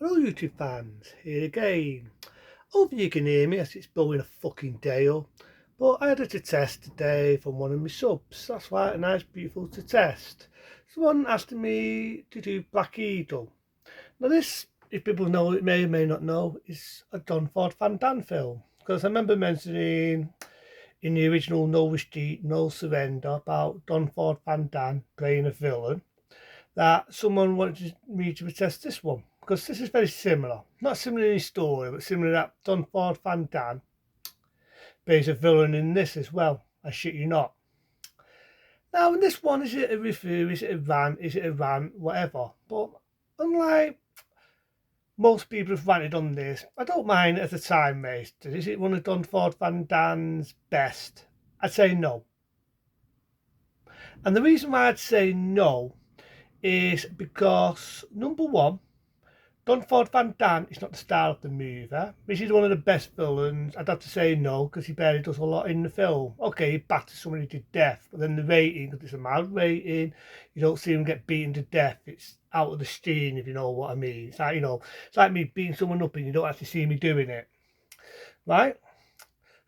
Hello YouTube fans, here again. Hope you can hear me as it's blowing a fucking gale. But I had a test today from one of my subs. That's right, a nice beautiful test. Someone asked me to do Black Eagle. Now this, if people know it may or may not know, is a John Ford Van Damme film. Because I remember mentioning in the original No Retreat, No Surrender about John Ford Van Damme playing a villain that someone wanted me to test this one because this is very similar. Not similar in story, but similar that Don Ford Van Damme plays a villain in this as well. I shit you not. Now, in this one, is it a review? Is it a rant? Is it a rant? Whatever. But unlike most people have ranted on this, I don't mind at the time wasted. Is it one of Don Ford Van Damme's best? I'd say no. And the reason why I'd say no is because number one, Don Ford Van Damme is not the star of the movie. This is one of the best villains. I'd have to say no, because he barely does a lot in the film. Okay, he batters somebody to death, but then the rating, because it's a mild rating, you don't see him get beaten to death. It's out of the scene, if you know what I mean. It's like, it's like me beating someone up and you don't actually see me doing it. Right?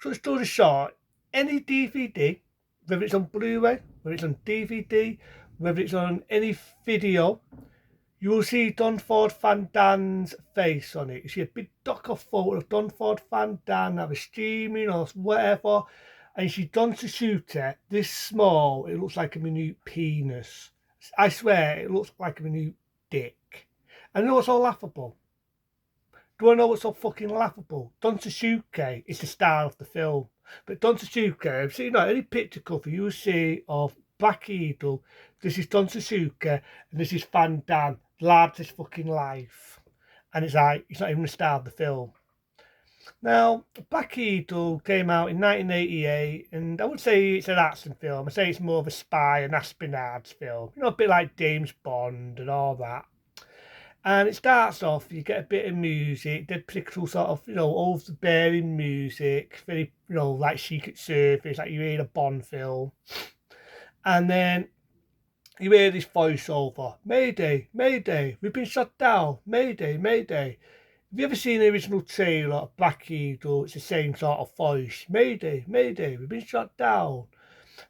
So the story short, any DVD, whether it's on Blu-ray, whether it's on DVD, whether it's on any video, you will see Don Ford Van Damme's face on it. You see a big docker photo of Don Ford Van Damme, either streaming or whatever, and you see Don to shoot it this small. It looks like a minute penis. I swear, it looks like a minute dick. And you know what's so laughable? Do I know what's so fucking laughable? Don Tsuke is the star of the film. But Don Tsuke, so any picture cover you will see of Black Eagle, this is Don Tsuke, and this is Van Damme, largest fucking life. And it's like, he's not even the star of the film. Now, Black Eagle came out in 1988, and I would say it's an action film. I say it's more of a spy and espionage film. A bit like James Bond and all that. And it starts off, you get a bit of music, dead particular sort of, overbearing music, very, like Secret Service, like you hear in a Bond film. And then you hear this voiceover, Mayday, Mayday, we've been shut down, Mayday, Mayday. Have you ever seen the original trailer of Black Eagle? It's the same sort of voice, Mayday, Mayday, we've been shut down.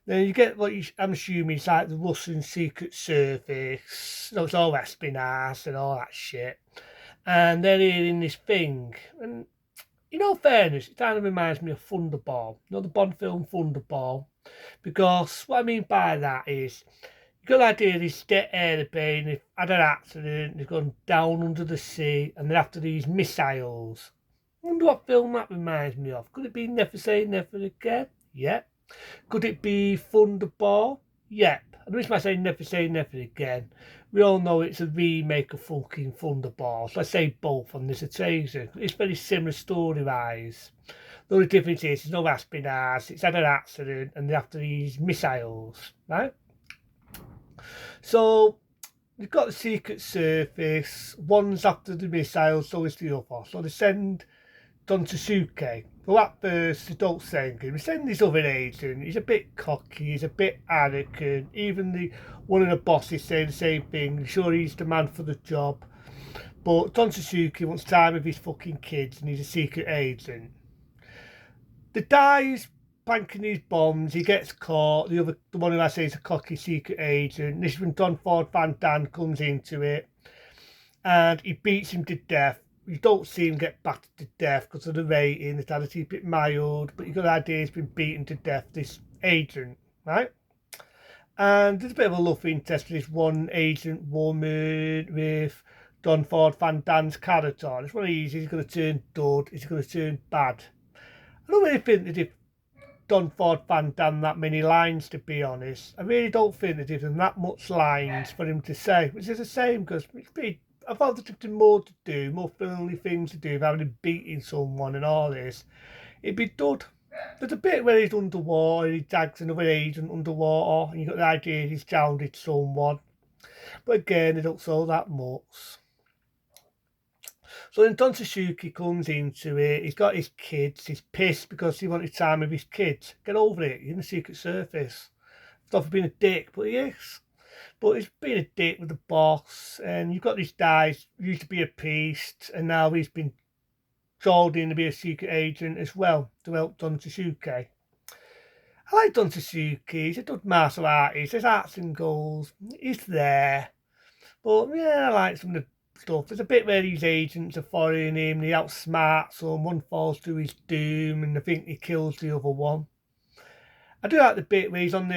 Then you get what I'm assuming it's like the Russian Secret Service. It's all espionage and all that shit. And they're hearing this thing. And in all fairness, it kind of reminds me of Thunderball. The Bond film Thunderball. Because what I mean by that is, you got the idea of this jet aeroplane, they've had an accident, they've gone down under the sea, and they're after these missiles. I wonder what film that reminds me of. Could it be Never Say Never Again? Yeah. Could it be Thunderball? Yep. And the reason I say Never Again, we all know it's a remake of fucking Thunderball. So I say both on this occasion. It's very similar story-wise. The only difference is there's no espionage, it's had an accident, and they're after these missiles, right? So they've got the Secret Service, one's after the missiles, so is the other. So they send Don Tsuke. Well, at first, they don't send him. They send this other agent. He's a bit cocky. He's a bit arrogant. Even one of the bosses say the same thing. Sure, he's the man for the job. But Don Tsuke wants time with his fucking kids, and he's a secret agent. The guy's planking these bombs. He gets caught. The one who I say is a cocky secret agent. This is when Don Ford Van Damme comes into it, and he beats him to death. You don't see him get battered to death because of the rating. It's had to keep it mild, but you got the idea he's been beaten to death, this agent, right? And there's a bit of a love interest with this one agent woman with Don Ford Van Damme's character. It's one of these, he's going to turn good, he's going to turn bad. I don't really think that if Don Ford Van Damme that many lines, to be honest. I really don't think that there's that much lines for him to say, which is the same because it's pretty. I thought there's something more to do, more filmy things to do, rather than beating someone and all this. It'd be good. There's a bit where he's underwater, he drags another agent underwater, and you got the idea he's drowned someone. But again, they don't show that much. So then Don Tsuke comes into it, he's got his kids, he's pissed because he wanted time with his kids. Get over it, you're in the Secret Service. It's not for being a dick, but he is. But he's been a dick with the boss, and you've got this guy who used to be a priest, and now he's been called in to be a secret agent as well to help Don Suzuki. I like Don Suzuki, he's a good martial artist, his arts and goals, he's there. But yeah, I like some of the stuff. There's a bit where these agents are following him, they outsmart some, one falls to his doom, and I think he kills the other one. I do like the bit where he's on the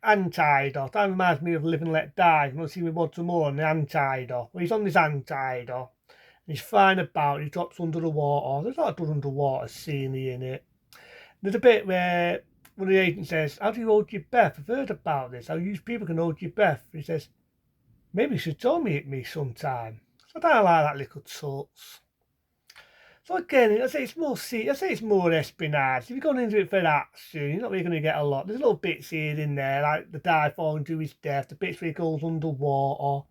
antidote. That reminds me of Live and Let Die. You want to see me once more on the antidote. Where he's on this antidote and he's flying about, he drops under the water. There's not a good underwater scenery in it. There's a bit where one of the agents says, "How do you hold your breath? I've heard about this. How you people can hold your breath." And he says, "Maybe you should tell me sometime." So I don't like that little touch. So again, I say it's more espionage. If you're going into it for action, you're not really going to get a lot. There's little bits here and there, like the guy falling to his death, the bits where he goes underwater.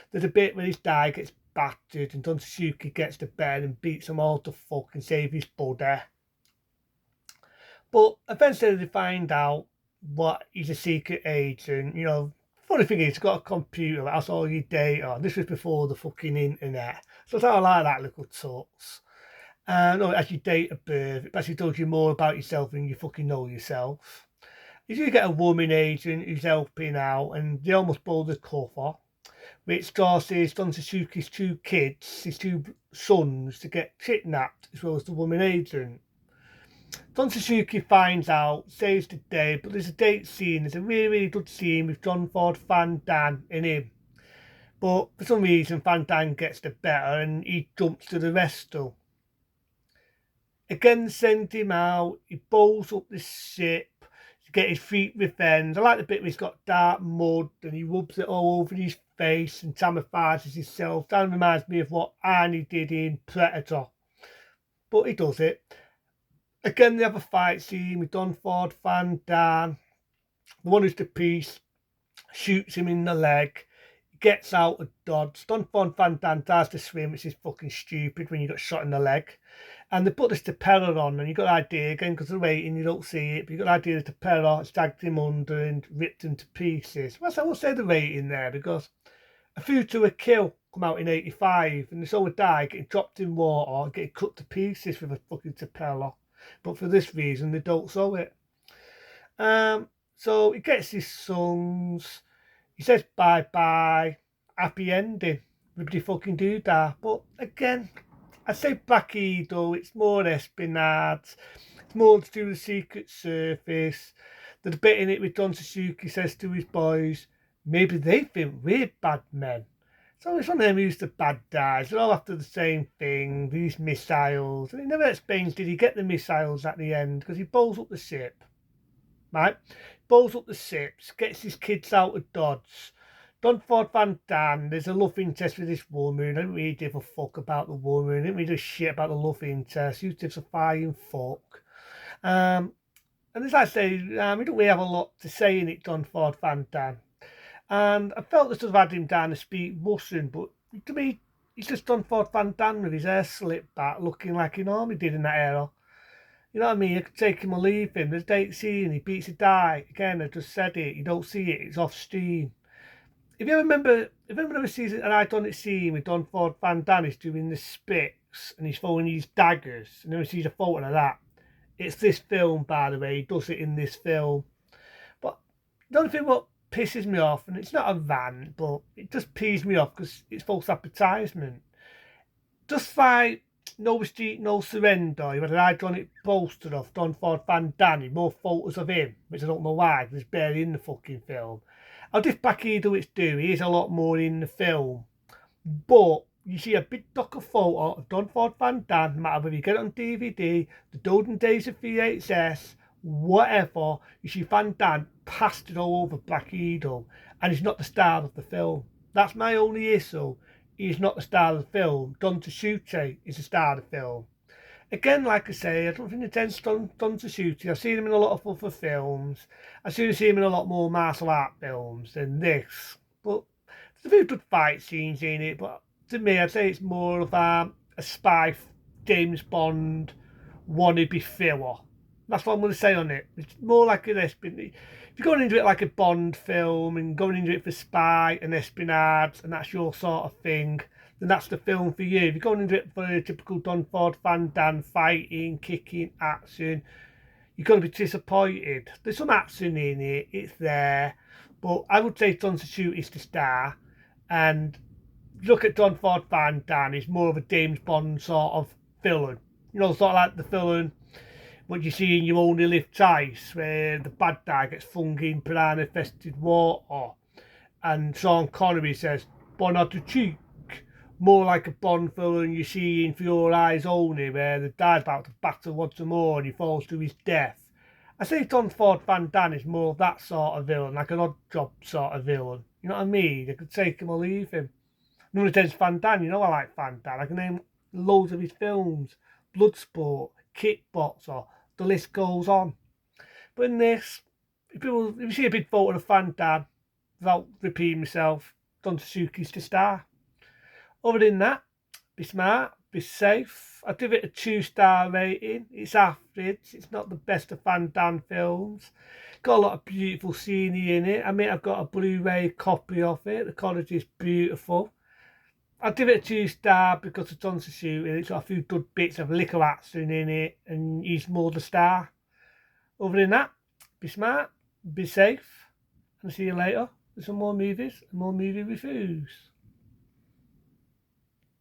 There's a bit where this guy gets battered and Don Suzuki gets to bed and beats them all to fuck and save his buddy. But eventually they find out what he's a secret agent. You know, funny thing is, he's got a computer, that's all your data. This was before the fucking internet. So I like that little touch. No, as your date of birth, it basically tells you more about yourself than you fucking know yourself. If you get a woman agent who's helping out and they almost blow the cover, which causes Don Suzuki's two kids, his two sons, to get kidnapped as well as the woman agent. Don Suzuki finds out, saves the day, but there's a date scene, there's a really, really good scene with John Ford Van Dam in him. But for some reason, Van Dam gets the better and he jumps to the rescue. Again, send him out. He bowls up the ship to get his feet revenge. I like the bit where he's got dark mud and he rubs it all over his face and camouflages himself. That reminds me of what Arnie did in Predator. But he does it. Again, they have a fight scene with Don Ford Van Dam. The one who's the priest shoots him in the leg. Gets out of dodge. Don Ford Van Dam tries to swim, which is fucking stupid when you got shot in the leg. And they put this propeller on, and you got the idea, again, because of the rating, you don't see it, but you got the idea of the propeller dragged him under and ripped him to pieces. Well, I will say the rating there, because A View to a Kill come out in 85, and they saw a guy getting dropped in water, getting cut to pieces with a fucking propeller. But for this reason, they don't show it. So he gets his sons. He says bye-bye, happy ending. Everybody fucking do that. But again, I say Black Eagle, it's more espionage. It's more to do with the Secret Service. There's a bit in it with Don Suzuki says to his boys, maybe they think we're bad men. So it's one of them who's the bad guys. They're all after the same thing, these missiles. And he never explains, did he get the missiles at the end? Because he blows up the ship. Right? Blows up the ships, gets his kids out of Dodge. Don Ford Van Dam, there's a love interest with this woman. I don't really give a fuck about the woman. I don't really give a shit about the love interest. Who gives a flying fuck? And as I say, we don't really have a lot to say in it, Don Ford Van Dam. And I felt this would have had him down to speak Russian, but to me, he's just Don Ford Van Dam with his hair slicked back, looking like he normally did in that era. You know what I mean? You could take him or leave him. There's date scene, he beats a die. Again, I just said it. You don't see it. It's off stream. If you remember a season, an iconic scene with Don Ford Van Dam is doing the spits and he's throwing these daggers, and then sees a photo of that. It's this film, by the way. He does it in this film. But the only thing what pisses me off, and it's not a rant, but it just pees me off because it's false advertisement. Just like No Retreat, No Surrender, you had an iconic poster of Don Ford Van Dam, more photos of him, which I don't know why, because he's barely in the fucking film. I'll just back here do its due, he is a lot more in the film. But you see a big doc of photo of Don Ford Van Dam, no matter whether you get it on DVD, the golden days of VHS, whatever, you see Van Dam plastered all over Black Eagle, and he's not the star of the film. That's my only issue. He's not the star of the film. Don Suzuki is the star of the film. Again, like I say, I don't think it's Don Suzuki. I've seen him in a lot of other films. I've seen him in a lot more martial art films than this. But there's a few good fight scenes in it, but to me, I'd say it's more of a spy James Bond wannabe thriller. That's what I'm going to say on it. It's more like an espionage. If you're going into it like a Bond film and going into it for spy and espionage and that's your sort of thing, then that's the film for you. If you're going into it for a typical Don Ford Van Damme fighting, kicking, action, you're going to be disappointed. There's some action in it, it's there, but I would say Don Shoot is the star. And look at Don Ford Van Damme, he's more of a James Bond sort of villain. You know, sort of like the villain what you see in You Only Live Twice, where the bad guy gets flung in piranha-infested water, and Sean Connery says, "Bon appetit." More like a Bond villain you see in For Your Eyes Only, where the guy's about to battle once more and he falls to his death. I say Don Ford Van Damme is more of that sort of villain, like an odd job sort of villain. You know what I mean? I could take him or leave him. None of them Van Damme, you know I like Van Damme. I can name loads of his films. Bloodsport, Kickboxer, the list goes on. But in this, if you see a big photo of Van Damme, without repeating myself, Don Suzuki's the star. Other than that, be smart, be safe. I give it a 2-star rating. It's average. It's not the best of Van Damme films. Got a lot of beautiful scenery in it. I mean, I've got a Blu-ray copy of it. The quality is beautiful. I'd give it a 2-star because it's on the shoot and it's got a few good bits of liquor action in it and he's more the star. Other than that, be smart, be safe, and I'll see you later with some more movies and more movie reviews.